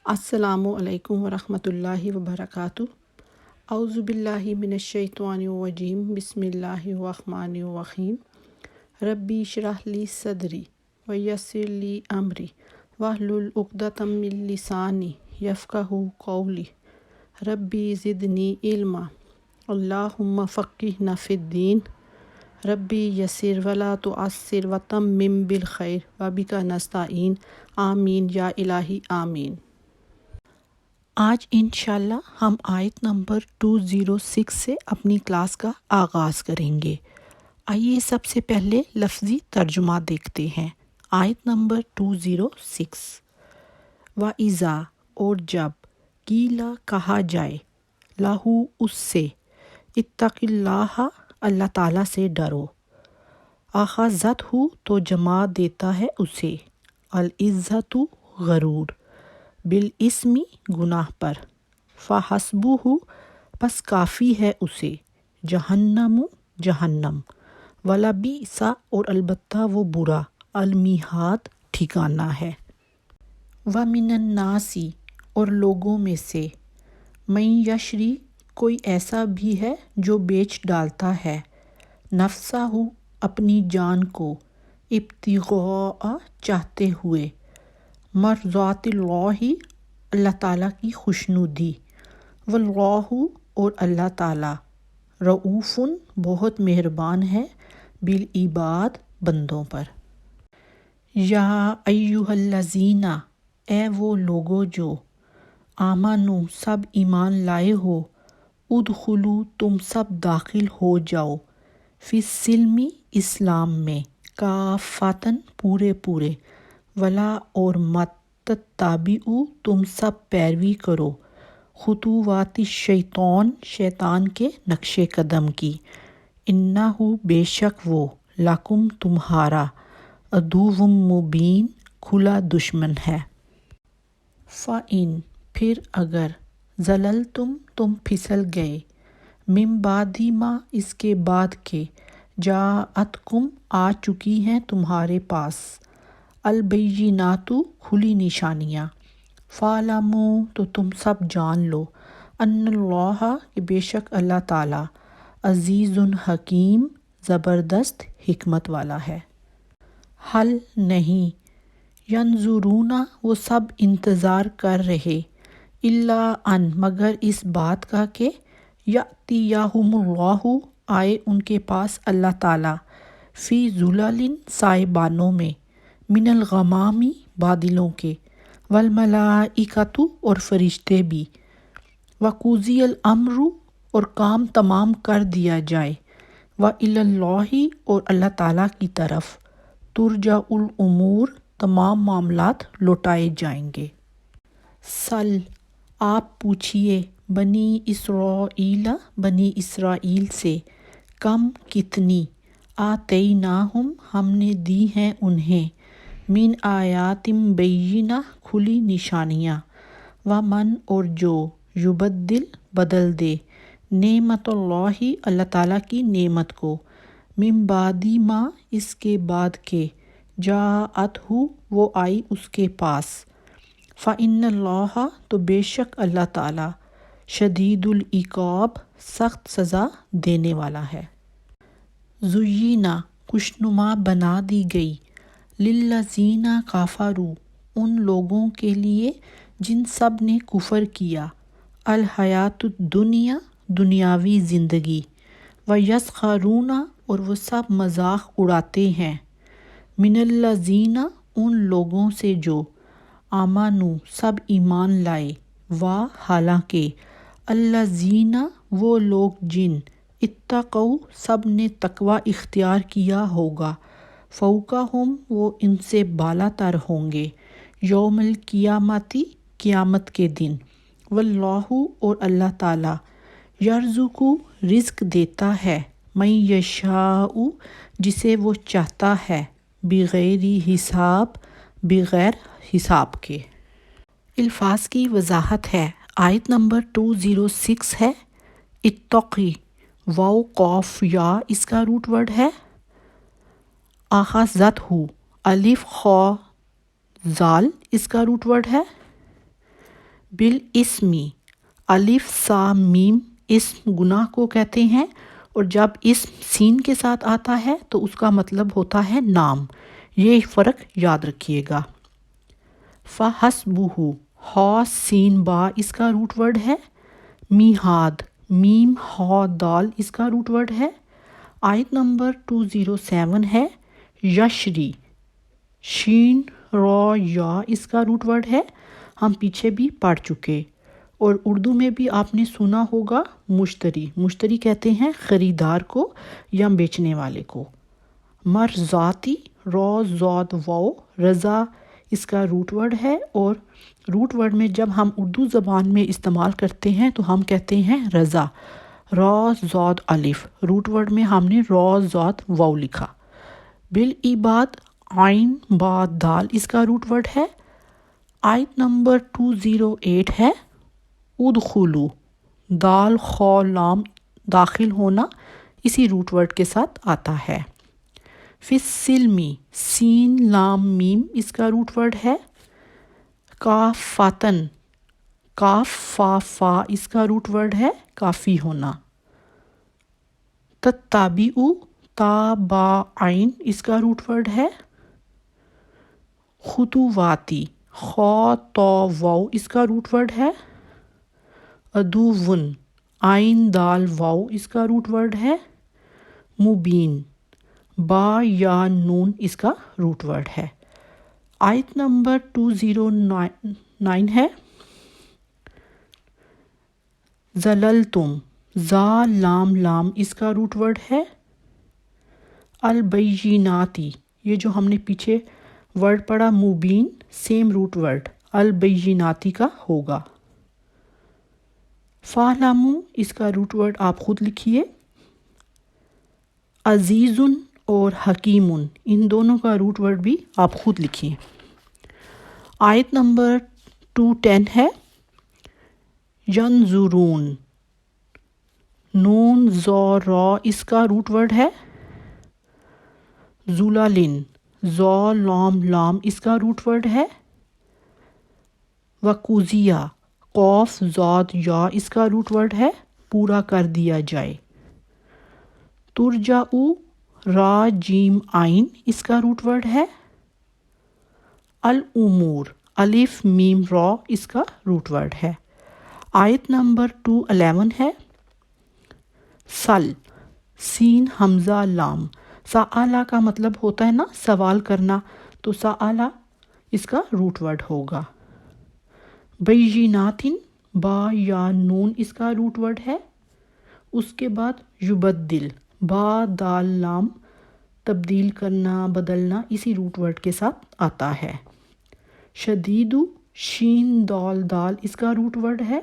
السلام علیکم ورحمۃ اللہ وبرکاتہ۔ اعوذ باللہ من الشیطان الرجیم، بسم اللہ الرحمن الرحیم۔ ربی اشرح لی صدری ویسر لی امری واحلل عقدۃ من لسانی یفقہوا قولی۔ ربی زدنی علما، اللہم فقہنا فی الدین۔ ربی یسر ولا تعسر وتمم بالخیر وبک نستعین، آمین یا الہی آمین۔ آج انشاءاللہ ہم آیت نمبر 206 سے اپنی کلاس کا آغاز کریں گے۔ آئیے سب سے پہلے لفظی ترجمہ دیکھتے ہیں۔ آیت نمبر 206۔ وَإِذَا، اور جب، قیلا کہا جائے، لہو اس سے، اتق اللہ اللہ تعالیٰ سے ڈرو، اخذتہ تو جما دیتا ہے اسے، العزت غرور، بالاسم گناہ پر، فحسبہ پس کافی ہے اسے، جہنم جہنم، ولبئس اور البتہ وہ برا، المہاد ٹھکانہ ہے۔ ومن الناس اور لوگوں میں سے، من یشری کوئی ایسا بھی ہے جو بیچ ڈالتا ہے، نفسہ اپنی جان کو، ابتغاء چاہتے ہوئے، مرضات اللہ اللہ تعالیٰ کی خوشنودی، واللہ اور اللہ تعالیٰ، رؤوف بہت مہربان ہے، بالعباد بندوں پر۔ یا ایہا الذین، اے وہ لوگو جو، آمنو سب ایمان لائے ہو، ادخلو تم سب داخل ہو جاؤ، فی السلم اسلام میں، کافۃ پورے پورے، ولا اور مت تتبعوا تم سب پیروی کرو، خطوات الشیطان شیطان کے نقش قدم کی، انہ بے شک وہ، لکم تمہارا، عدو مبین کھلا دشمن ہے۔ فَإِن پھر اگر، زللتم تم پھسل گئے، من بعد ما اس کے بعد کہ، جاءتکم آ چکی ہیں تمہارے پاس، البینات کھلی نشانیاں، فَاعْلَمُوا تو تم سب جان لو، ان اللہ کہ بے شک اللہ تعالیٰ، عزیز حکیم زبردست حکمت والا ہے۔ حل نہیں، ینظرون وہ سب انتظار کر رہے، الا ان مگر اس بات کا کہ، یأتیہم اللہ آئے ان کے پاس اللہ تعالیٰ، فی ظلل سائبانوں میں، من الغمام بادلوں کے، والملائکۃ اور فرشتے بھی، وقضی الامر اور کام تمام کر دیا جائے، وإلی اللہ اور اللہ تعالیٰ کی طرف، ترجع الامور تمام معاملات لوٹائے جائیں گے۔ سل آپ پوچھئے، بنی اسرائیل بنی اسرائیل سے، کم کتنی، آتیناہم ہم نے دی ہیں انہیں، من آیات بینہ کھلی نشانیاں، ومن اور جو، یبدل بدل دے، نعمت اللہ اللہ تعالیٰ کی نعمت کو، من بعد ما اس کے بعد کہ، جاءتہ وہ آئی اس کے پاس، فإن اللہ تو بے شک اللہ تعالیٰ، شدید العقاب سخت سزا دینے والا ہے۔ زینہ خوشنما بنا دی گئی، للذین کفروا ان لوگوں کے لیے جن سب نے کفر کیا، الحیات الدنیا دنیاوی زندگی، ویسخرون اور وہ سب مذاق اڑاتے ہیں، من الذین ان لوگوں سے جو، آمنوا سب ایمان لائے، حالانکہ، الذین وہ لوگ جن، اتقوا سب نے تقوی اختیار کیا ہوگا، فوقہم وہ ان سے بالا تر ہوں گے، یوم القیامت قیامت کے دن، واللہ اور اللہ تعالیٰ، یرزق رزق دیتا ہے، من یشاء جسے وہ چاہتا ہے، بغیر حساب بغیر حساب کے۔ الفاظ کی وضاحت ہے۔ آیت نمبر 206 ہے، اتقی، واو قاف یا اس کا روٹ ورڈ ہے، اخذتہ، الف خا زال اس کا روٹ ورڈ ہے، بالاسمی، الف سا میم اسم گناہ کو کہتے ہیں، اور جب اسم سین کے ساتھ آتا ہے تو اس کا مطلب ہوتا ہے نام، یہ فرق یاد رکھیے گا۔ فحسبہ، ہا سین با اس کا روٹ ورڈ ہے۔ میہاد، میم ہا دال اس کا روٹ ورڈ ہے۔ آیت نمبر 207 ہے یشری، شین را یا اس کا روٹ ورڈ ہے، ہم پیچھے بھی پڑھ چکے، اور اردو میں بھی آپ نے سنا ہوگا مشتری، مشتری کہتے ہیں خریدار کو یا بیچنے والے کو۔ مرضاتی، را زاد واو، رضا اس کا روٹ ورڈ ہے، اور روٹ ورڈ میں جب ہم اردو زبان میں استعمال کرتے ہیں تو ہم کہتے ہیں رضا، را زاد الف، روٹ ورڈ میں ہم نے را زاد واو لکھا۔ بالعباد، عین با دال اس کا روٹ ورڈ ہے۔ آیت نمبر 208 ہے ادخلو، دال خا لام داخل ہونا اسی روٹ ورڈ کے ساتھ آتا ہے۔ فی السلمی، سین لام میم اس کا روٹ ورڈ ہے۔ کافاتن، کاف فا فا اس کا روٹ ورڈ ہے کافی ہونا۔ تتابعو، تا با عین اس کا روٹ ورڈ ہے۔ خطواتی، خا تا واو اس کا روٹ ورڈ ہے۔ عدوون، عین دال واو اس کا روٹ ورڈ ہے۔ مبین، با یا نون اس کا روٹ ورڈ ہے۔ آیت نمبر 209 ہے زللتم، زا لام لام اس کا روٹ ورڈ ہے۔ البیناتی، یہ جو ہم نے پیچھے ورڈ پڑھا مبین، سیم روٹ ورڈ البیناتی کا ہوگا۔ فَاعْلَمُوا، اس کا روٹ ورڈ آپ خود لکھیے۔ عزیزن اور حکیمن، ان دونوں کا روٹ ورڈ بھی آپ خود لکھیے۔ آیت نمبر 210 ہے ینظرون، نون زا را اس کا روٹ ورڈ ہے۔ زلالن، زا لام لام اس کا روٹ ورڈ ہے۔ وقضیہ، قاف زاد یا اس کا روٹ ورڈ ہے پورا کر دیا جائے۔ ترجعو، را جیم عین اس کا روٹ ورڈ ہے۔ الامور، الف میم را اس کا روٹ ورڈ ہے۔ آیت نمبر 211 ہے سل، سین حمزہ لام، سآلہ کا مطلب ہوتا ہے نا سوال کرنا، تو سآلہ اس کا روٹ ورڈ ہوگا۔ بیناتن، با یا نون اس کا روٹ ورڈ ہے۔ اس کے بعد یبدل، با دال لام، تبدیل کرنا بدلنا اسی روٹ ورڈ کے ساتھ آتا ہے۔ شدید، شین دال دال اس کا روٹ ورڈ ہے۔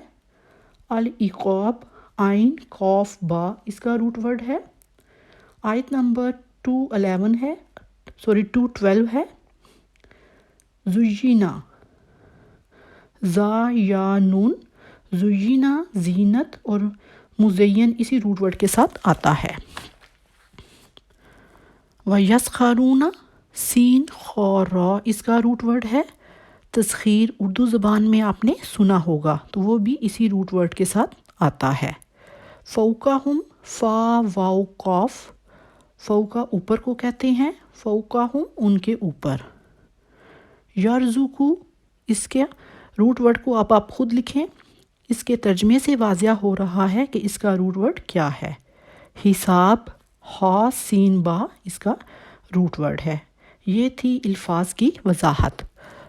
العقاب، عین قاف با اس کا روٹ ورڈ ہے۔ آیت نمبر 212 ہے زینا، زا یا نون، زینا زینت، اور مزین اسی روٹ ورڈ کے ساتھ آتا ہے۔ وَيَسْخَرُونَ، سین خا را اس کا روٹ ورڈ ہے۔ تسخیر اردو زبان میں آپ نے سنا ہوگا تو وہ بھی اسی روٹ ورڈ کے ساتھ آتا ہے۔ فوقہم، فا واو قاف، فوقہ اوپر کو کہتے ہیں، فوقہم ان کے اوپر۔ یرزقو، اس کے روٹ ورڈ کو آپ خود لکھیں، اس کے ترجمے سے واضح ہو رہا ہے کہ اس کا روٹ ورڈ کیا ہے۔ حساب، ہا سین با اس کا روٹ ورڈ ہے۔ یہ تھی الفاظ کی وضاحت۔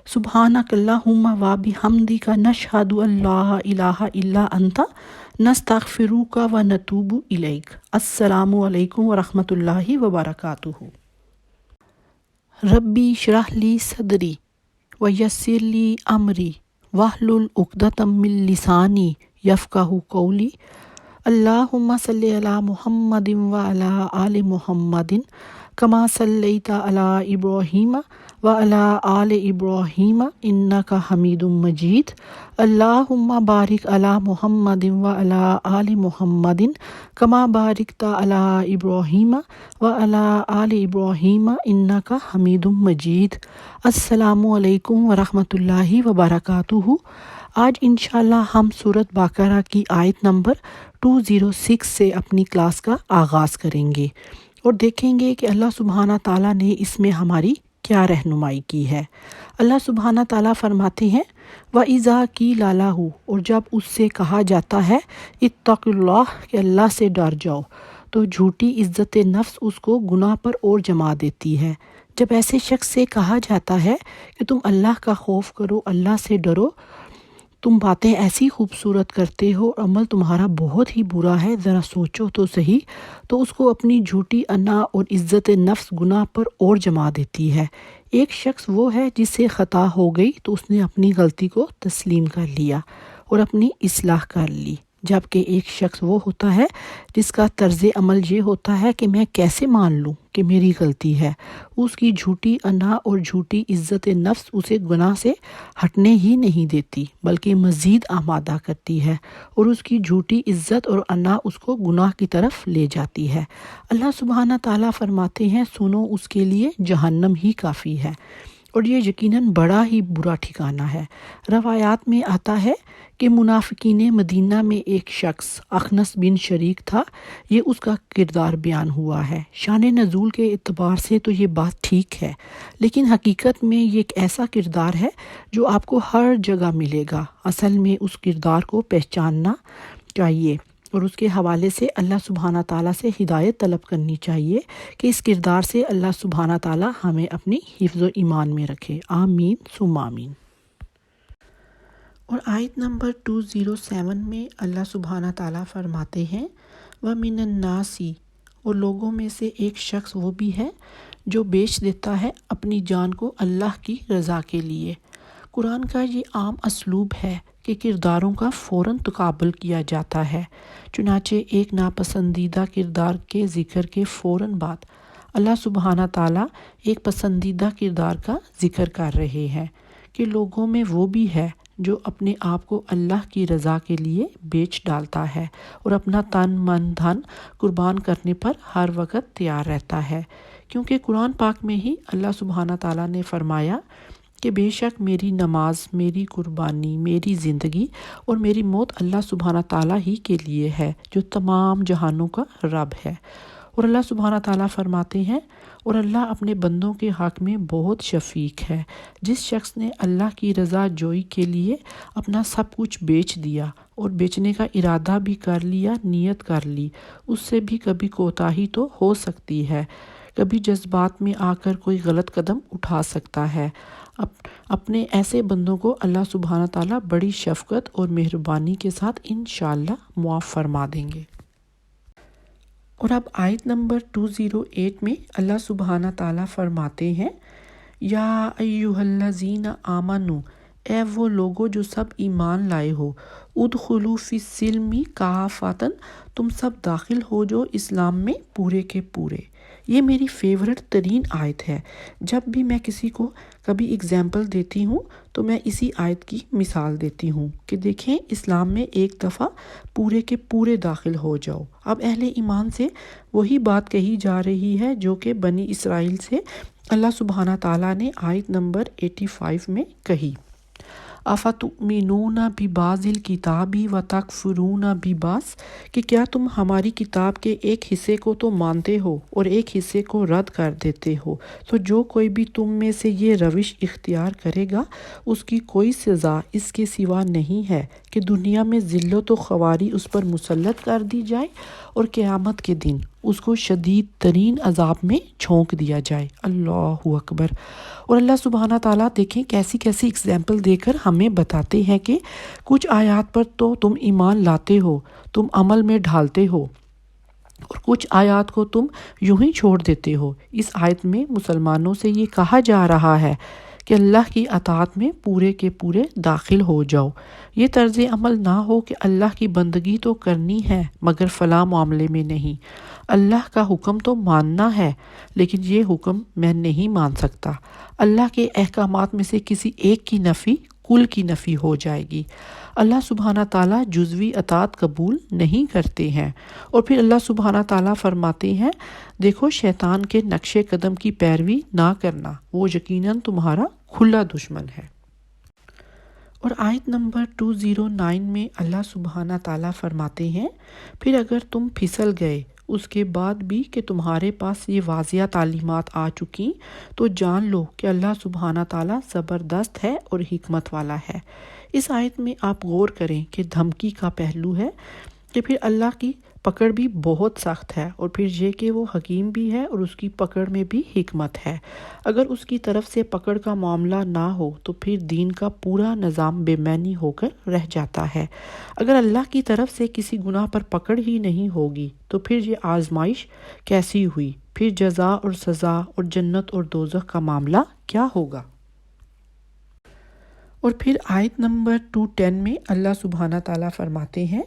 سبحانک اللہم و بحمدک نشہد ان لا الہ الا انت نستغفرک و نتوب الیک۔ السلام علیکم ورحمۃ اللہ وبرکاتہ۔ ربی اشرح لی صدری ویسر لی امری واحلل عقدۃ من لسانی یفقہوا قولی۔ اللہم صلی علی محمد وعلی آل محمد کما صلیت علی ابراہیم وعلی آل ابراہیم انک حمید مجید۔ اللہم بارک علی محمد وعلی آل محمد کما بارکت علی ابراہیم وعلی آل ابراہیم انک حمید مجید۔ السلام علیکم ورحمۃ اللہ وبرکاتہ۔ آج انشاءاللہ ہم سورۃ بقرہ کی آیت نمبر 206 سے اپنی کلاس کا آغاز کریں گے اور دیکھیں گے کہ اللہ سبحانہ تعالیٰ نے اس میں ہماری کیا رہنمائی کی ہے۔ اللہ سبحانہ تعالیٰ فرماتے ہیں وَإِذَا قِيلَ لَهُ، اور جب اس سے کہا جاتا ہے اتَّقُوا اللَّهَ کہ اللہ سے ڈر جاؤ، تو جھوٹی عزت نفس اس کو گناہ پر اور جما دیتی ہے۔ جب ایسے شخص سے کہا جاتا ہے کہ تم اللہ کا خوف کرو، اللہ سے ڈرو، تم باتیں ایسی خوبصورت کرتے ہو، عمل تمہارا بہت ہی برا ہے، ذرا سوچو تو صحیح، تو اس کو اپنی جھوٹی انا اور عزت نفس گناہ پر اور جما دیتی ہے۔ ایک شخص وہ ہے جس سے خطا ہو گئی تو اس نے اپنی غلطی کو تسلیم کر لیا اور اپنی اصلاح کر لی، جبکہ ایک شخص وہ ہوتا ہے جس کا طرز عمل یہ ہوتا ہے کہ میں کیسے مان لوں کہ میری غلطی ہے۔ اس کی جھوٹی انا اور جھوٹی عزت نفس اسے گناہ سے ہٹنے ہی نہیں دیتی بلکہ مزید آمادہ کرتی ہے، اور اس کی جھوٹی عزت اور انا اس کو گناہ کی طرف لے جاتی ہے۔ اللہ سبحانہ تعالیٰ فرماتے ہیں سنو، اس کے لیے جہنم ہی کافی ہے، اور یہ یقیناً بڑا ہی برا ٹھکانہ ہے۔ روایات میں آتا ہے کہ منافقین مدینہ میں ایک شخص اخنس بن شریک تھا، یہ اس کا کردار بیان ہوا ہے۔ شان نزول کے اعتبار سے تو یہ بات ٹھیک ہے، لیکن حقیقت میں یہ ایک ایسا کردار ہے جو آپ کو ہر جگہ ملے گا۔ اصل میں اس کردار کو پہچاننا چاہیے اور اس کے حوالے سے اللہ سبحانہ تعالیٰ سے ہدایت طلب کرنی چاہیے کہ اس کردار سے اللہ سبحانہ تعالیٰ ہمیں اپنی حفظ و ایمان میں رکھے، آمین ثم آمین۔ اور آیت نمبر 207 میں اللہ سبحانہ تعالیٰ فرماتے ہیں وَمِنَ النَّاسِ، اور لوگوں میں سے ایک شخص وہ بھی ہے جو بیچ دیتا ہے اپنی جان کو اللہ کی رضا کے لیے۔ قرآن کا یہ عام اسلوب ہے کہ کرداروں کا فوراً تقابل کیا جاتا ہے، چنانچہ ایک ناپسندیدہ کردار کے ذکر کے فوراً بعد اللہ سبحانہ تعالیٰ ایک پسندیدہ کردار کا ذکر کر رہے ہیں کہ لوگوں میں وہ بھی ہے جو اپنے آپ کو اللہ کی رضا کے لیے بیچ ڈالتا ہے اور اپنا تن من دھن قربان کرنے پر ہر وقت تیار رہتا ہے، کیونکہ قرآن پاک میں ہی اللہ سبحانہ تعالیٰ نے فرمایا کہ بے شک میری نماز، میری قربانی، میری زندگی اور میری موت اللہ سبحانہ تعالیٰ ہی کے لیے ہے جو تمام جہانوں کا رب ہے۔ اور اللہ سبحانہ تعالیٰ فرماتے ہیں اور اللہ اپنے بندوں کے حق میں بہت شفیق ہے۔ جس شخص نے اللہ کی رضا جوئی کے لیے اپنا سب کچھ بیچ دیا اور بیچنے کا ارادہ بھی کر لیا، نیت کر لی، اس سے بھی کبھی کوتاہی تو ہو سکتی ہے، کبھی جذبات میں آ کر کوئی غلط قدم اٹھا سکتا ہے۔ اپنے ایسے بندوں کو اللہ سبحانہ تعالیٰ بڑی شفقت اور مہربانی کے ساتھ انشاءاللہ معاف فرما دیں گے۔ اور اب آیت نمبر 208 میں اللہ سبحانہ تعالیٰ فرماتے ہیں یا ایھا الذین آمنوا، اے وہ لوگو جو سب ایمان لائے ہو، ادخلوا فی السلم کافۃ، تم سب داخل ہو جو اسلام میں پورے کے پورے۔ یہ میری فیورٹ ترین آیت ہے۔ جب بھی میں کسی کو کبھی اگزامپل دیتی ہوں تو میں اسی آیت کی مثال دیتی ہوں کہ دیکھیں اسلام میں ایک دفعہ پورے کے پورے داخل ہو جاؤ۔ اب اہل ایمان سے وہی بات کہی جا رہی ہے جو کہ بنی اسرائیل سے اللہ سبحانہ تعالیٰ نے آیت نمبر 85 میں کہی، اَفَتُؤْمِنُونَ بِبَعْضِ الْکِتَابِ وَتَکْفُرُونَ بِبَعْضٍ، کہ کیا تم ہماری کتاب کے ایک حصے کو تو مانتے ہو اور ایک حصے کو رد کر دیتے ہو، تو جو کوئی بھی تم میں سے یہ روش اختیار کرے گا اس کی کوئی سزا اس کے سوا نہیں ہے کہ دنیا میں ذلت و خواری اس پر مسلط کر دی جائے اور قیامت کے دن اس کو شدید ترین عذاب میں جھونک دیا جائے۔ اللہ اکبر۔ اور اللہ سبحانہ تعالیٰ دیکھیں کیسی کیسی اگزامپل دے کر ہمیں بتاتے ہیں کہ کچھ آیات پر تو تم ایمان لاتے ہو، تم عمل میں ڈھالتے ہو، اور کچھ آیات کو تم یوں ہی چھوڑ دیتے ہو۔ اس آیت میں مسلمانوں سے یہ کہا جا رہا ہے کہ اللہ کی اطاعت میں پورے کے پورے داخل ہو جاؤ۔ یہ طرز عمل نہ ہو کہ اللہ کی بندگی تو کرنی ہے مگر فلاں معاملے میں نہیں، اللہ کا حکم تو ماننا ہے لیکن یہ حکم میں نہیں مان سکتا۔ اللہ کے احکامات میں سے کسی ایک کی نفی کل کی نفی ہو جائے گی۔ اللہ سبحانہ تعالیٰ جزوی اطاعت قبول نہیں کرتے ہیں۔ اور پھر اللہ سبحانہ تعالیٰ فرماتے ہیں دیکھو شیطان کے نقش قدم کی پیروی نہ کرنا، وہ یقیناً تمہارا کھلا دشمن ہے۔ اور آیت نمبر 209 میں اللہ سبحانہ تعالیٰ فرماتے ہیں، پھر اگر تم پھسل گئے اس کے بعد بھی کہ تمہارے پاس یہ واضح تعلیمات آ چکی تو جان لو کہ اللہ سبحانہ تعالیٰ زبردست ہے اور حکمت والا ہے۔ اس آیت میں آپ غور کریں کہ دھمکی کا پہلو ہے کہ پھر اللہ کی پکڑ بھی بہت سخت ہے، اور پھر یہ کہ وہ حکیم بھی ہے اور اس کی پکڑ میں بھی حکمت ہے۔ اگر اس کی طرف سے پکڑ کا معاملہ نہ ہو تو پھر دین کا پورا نظام بے معنی ہو کر رہ جاتا ہے۔ اگر اللہ کی طرف سے کسی گناہ پر پکڑ ہی نہیں ہوگی تو پھر یہ آزمائش کیسی ہوئی؟ پھر جزا اور سزا اور جنت اور دوزخ کا معاملہ کیا ہوگا؟ اور پھر آیت نمبر 210 میں اللہ سبحانہ تعالیٰ فرماتے ہیں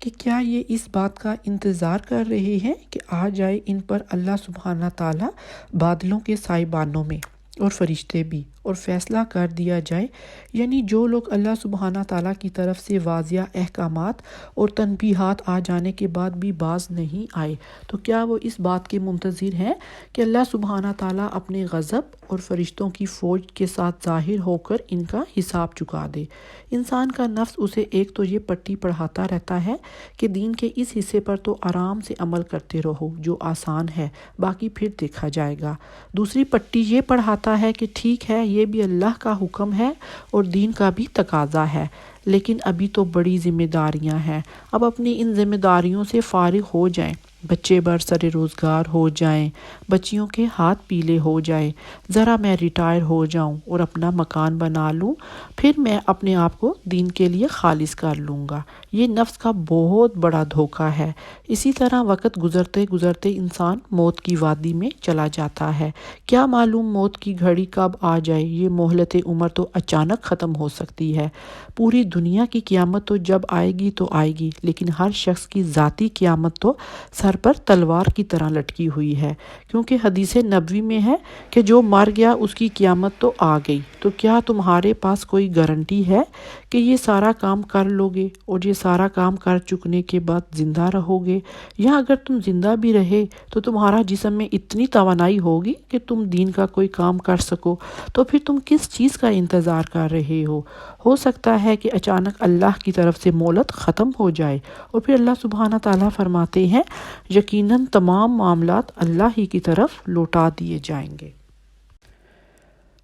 کہ کیا یہ اس بات کا انتظار کر رہے ہیں کہ آ جائے ان پر اللہ سبحانہ تعالیٰ بادلوں کے سائبانوں میں اور فرشتے بھی، اور فیصلہ کر دیا جائے، یعنی جو لوگ اللہ سبحانہ تعالیٰ کی طرف سے واضح احکامات اور تنبیہات آ جانے کے بعد بھی باز نہیں آئے، تو کیا وہ اس بات کے منتظر ہیں کہ اللہ سبحانہ تعالیٰ اپنے غضب اور فرشتوں کی فوج کے ساتھ ظاہر ہو کر ان کا حساب چکا دے؟ انسان کا نفس اسے ایک تو یہ پٹی پڑھاتا رہتا ہے کہ دین کے اس حصے پر تو آرام سے عمل کرتے رہو جو آسان ہے، باقی پھر دیکھا جائے گا۔ دوسری پٹی یہ پڑھاتا ہے کہ ٹھیک ہے، یہ بھی اللہ کا حکم ہے اور دین کا بھی تقاضا ہے، لیکن ابھی تو بڑی ذمہ داریاں ہیں، اب اپنی ان ذمہ داریوں سے فارغ ہو جائیں، بچے برسر روزگار ہو جائیں، بچیوں کے ہاتھ پیلے ہو جائیں، ذرا میں ریٹائر ہو جاؤں اور اپنا مکان بنا لوں، پھر میں اپنے آپ کو دین کے لیے خالص کر لوں گا۔ یہ نفس کا بہت بڑا دھوکہ ہے۔ اسی طرح وقت گزرتے گزرتے انسان موت کی وادی میں چلا جاتا ہے۔ کیا معلوم موت کی گھڑی کب آ جائے؟ یہ مہلت عمر تو اچانک ختم ہو سکتی ہے۔ پوری دنیا کی قیامت تو جب آئے گی تو آئے گی، لیکن ہر شخص کی ذاتی قیامت تو سر پر تلوار کی طرح لٹکی ہوئی ہے، کیونکہ حدیث نبوی میں ہے کہ جو مر گیا اس کی قیامت تو آ گئی۔ تو کیا تمہارے پاس کوئی گارنٹی ہے کہ یہ سارا کام کر لو گے اور یہ سارا کام کر چکنے کے بعد زندہ رہو گے؟ یا اگر تم زندہ بھی رہے تو تمہارا جسم میں اتنی توانائی ہوگی کہ تم دین کا کوئی کام کر سکو، تو پھر تم کس چیز کا انتظار کر رہے ہو؟ ہو سکتا ہے کہ اچانک اللہ کی طرف سے مہلت ختم ہو جائے، اور پھر اللہ سبحانہ تعالیٰ فرماتے ہیں یقیناً تمام معاملات اللہ ہی کی طرف لوٹا دیے جائیں گے۔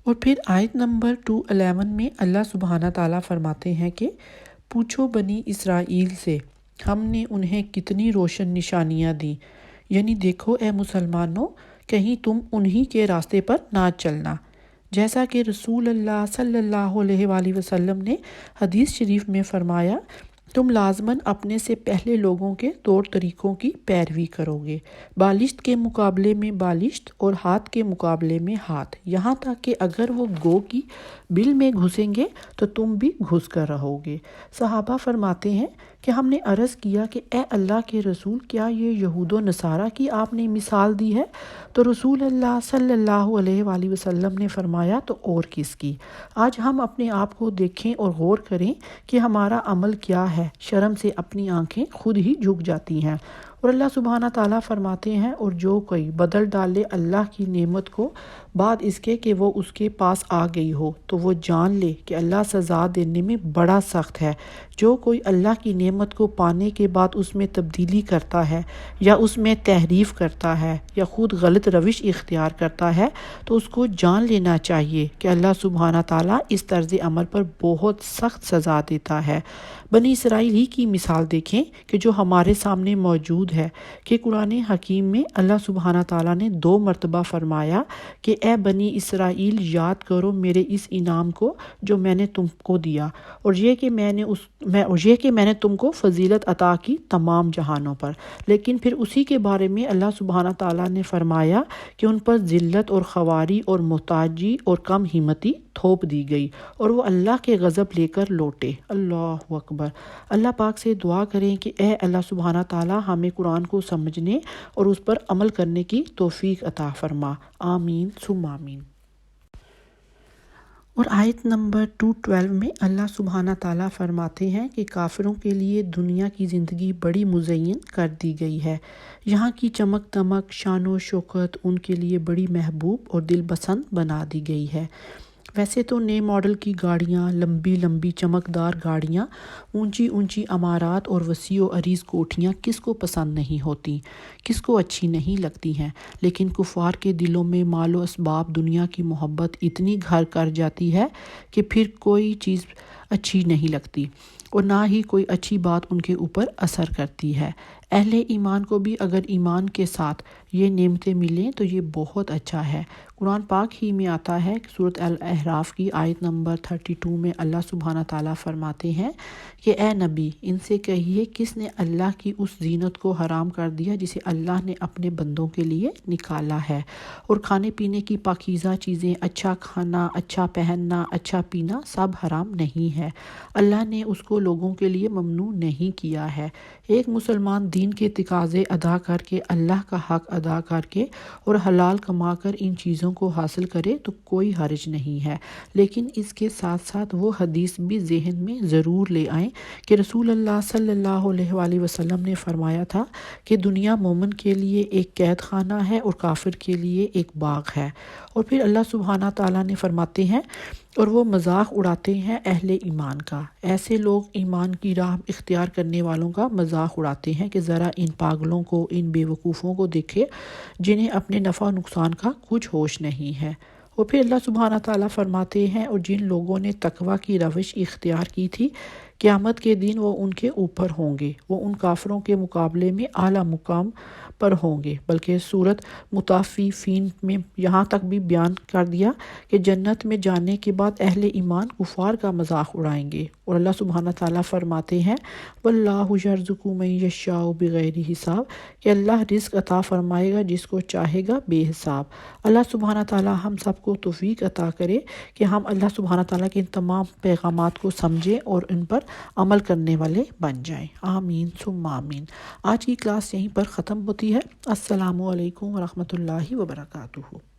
اور پھر آیت نمبر 211 میں اللہ سبحانہ تعالیٰ فرماتے ہیں کہ پوچھو بنی اسرائیل سے ہم نے انہیں کتنی روشن نشانیاں دیں، یعنی دیکھو اے مسلمانوں، کہیں تم انہی کے راستے پر نہ چلنا، جیسا کہ رسول اللہ صلی اللہ علیہ وآلہ وسلم نے حدیث شریف میں فرمایا، تم لازماً اپنے سے پہلے لوگوں کے طور طریقوں کی پیروی کرو گے، بالشت کے مقابلے میں بالشت اور ہاتھ کے مقابلے میں ہاتھ، یہاں تک کہ اگر وہ گو کی بل میں گھسیں گے تو تم بھی گھس کر رہو گے۔ صحابہ فرماتے ہیں کہ ہم نے عرض کیا کہ اے اللہ کے رسول، کیا یہ یہود و نصارہ کی آپ نے مثال دی ہے؟ تو رسول اللہ صلی اللہ علیہ وآلہ وسلم نے فرمایا تو اور کس کی؟ آج ہم اپنے آپ کو دیکھیں اور غور کریں کہ ہمارا عمل کیا ہے۔ شرم سے اپنی آنکھیں خود ہی جھک جاتی ہیں، اور اللہ سبحانہ تعالیٰ فرماتے ہیں اور جو کوئی بدل ڈالے اللہ کی نعمت کو بعد اس کے کہ وہ اس کے پاس آ گئی ہو تو وہ جان لے کہ اللہ سزا دینے میں بڑا سخت ہے۔ جو کوئی اللہ کی نعمت کو پانے کے بعد اس میں تبدیلی کرتا ہے یا اس میں تحریف کرتا ہے یا خود غلط روش اختیار کرتا ہے تو اس کو جان لینا چاہیے کہ اللہ سبحانہ تعالیٰ اس طرز عمل پر بہت سخت سزا دیتا ہے۔ بنی اسرائیل ہی کی مثال دیکھیں کہ جو ہمارے سامنے موجود ہے کہ قرآن حکیم میں اللہ سبحانہ تعالیٰ نے 2 مرتبہ فرمایا کہ اے بنی اسرائیل یاد کرو میرے اس انعام کو جو میں نے تم کو دیا، اور یہ کہ میں نے تم کو فضیلت عطا کی تمام جہانوں پر، لیکن پھر اسی کے بارے میں اللہ سبحانہ تعالیٰ نے فرمایا کہ ان پر ذلت اور خواری اور محتاجی اور کم ہمتی تھوپ دی گئی اور وہ اللہ کے غضب لے کر لوٹے۔ اللہ اکبر۔ اللہ پاک سے دعا کریں کہ اے اللہ سبحانہ تعالیٰ ہمیں قرآن کو سمجھنے اور اس پر عمل کرنے کی توفیق عطا فرما، آمین ثم آمین۔ اور آیت نمبر 212 میں اللہ سبحانہ تعالیٰ فرماتے ہیں کہ کافروں کے لیے دنیا کی زندگی بڑی مزین کر دی گئی ہے، یہاں کی چمک دمک، شان و شوکت ان کے لیے بڑی محبوب اور دل پسند بنا دی گئی ہے۔ ویسے تو نئے ماڈل کی گاڑیاں، لمبی لمبی چمکدار گاڑیاں، اونچی اونچی عمارات اور وسیع و عریض کوٹھیاں کس کو پسند نہیں ہوتی، کس کو اچھی نہیں لگتی ہیں، لیکن کفار کے دلوں میں مال و اسباب، دنیا کی محبت اتنی گھر کر جاتی ہے کہ پھر کوئی چیز اچھی نہیں لگتی اور نہ ہی کوئی اچھی بات ان کے اوپر اثر کرتی ہے۔ اہل ایمان کو بھی اگر ایمان کے ساتھ یہ نعمتیں ملیں تو یہ بہت اچھا ہے۔ قرآن پاک ہی میں آتا ہے کہ سورۃ الاعراف کی آیت نمبر 32 میں اللہ سبحانہ تعالیٰ فرماتے ہیں کہ اے نبی، ان سے کہیے کس نے اللہ کی اس زینت کو حرام کر دیا جسے اللہ نے اپنے بندوں کے لیے نکالا ہے، اور کھانے پینے کی پاکیزہ چیزیں، اچھا کھانا، اچھا پہننا، اچھا پینا سب حرام نہیں ہے۔ اللہ نے اس کو لوگوں کے لیے ممنوع نہیں کیا ہے۔ ایک مسلمان دین کے تقاضے ادا کر کے، اللہ کا حق ادا کر کے اور حلال کما کر ان چیزوں کو حاصل کرے تو کوئی حرج نہیں ہے، لیکن اس کے ساتھ ساتھ وہ حدیث بھی ذہن میں ضرور لے آئیں کہ رسول اللہ صلی اللہ علیہ وآلہ وسلم نے فرمایا تھا کہ دنیا مومن کے لیے ایک قید خانہ ہے اور کافر کے لیے ایک باغ ہے۔ اور پھر اللہ سبحانہ تعالیٰ نے فرماتے ہیں اور وہ مذاق اڑاتے ہیں اہل ایمان کا۔ ایسے لوگ ایمان کی راہ اختیار کرنے والوں کا مذاق اڑاتے ہیں کہ ذرا ان پاگلوں کو، ان بے وقوفوں کو دیکھے جنہیں اپنے نفع و نقصان کا کچھ ہوش نہیں ہے۔ اور پھر اللہ سبحانہ تعالیٰ فرماتے ہیں اور جن لوگوں نے تقوی کی روش اختیار کی تھی، قیامت کے دن وہ ان کے اوپر ہوں گے، وہ ان کافروں کے مقابلے میں اعلیٰ مقام پر ہوں گے۔ بلکہ سورۃ مطففین میں یہاں تک بھی بیان کر دیا کہ جنت میں جانے کے بعد اہل ایمان کفار کا مذاق اڑائیں گے، اور اللہ سبحانہ تعالیٰ فرماتے ہیں واللہ یرزق من یشاء بغیر حساب، کہ اللہ رزق عطا فرمائے گا جس کو چاہے گا بے حساب۔ اللہ سبحانہ تعالیٰ ہم سب کو توفیق عطا کرے کہ ہم اللہ سبحانہ تعالیٰ کے ان تمام پیغامات کو سمجھیں اور ان پر عمل کرنے والے بن جائیں۔ آمین ثم آمین۔ آج کی کلاس یہیں پر ختم ہوتی ہے۔ السلام علیکم ورحمۃ اللہ وبرکاتہ۔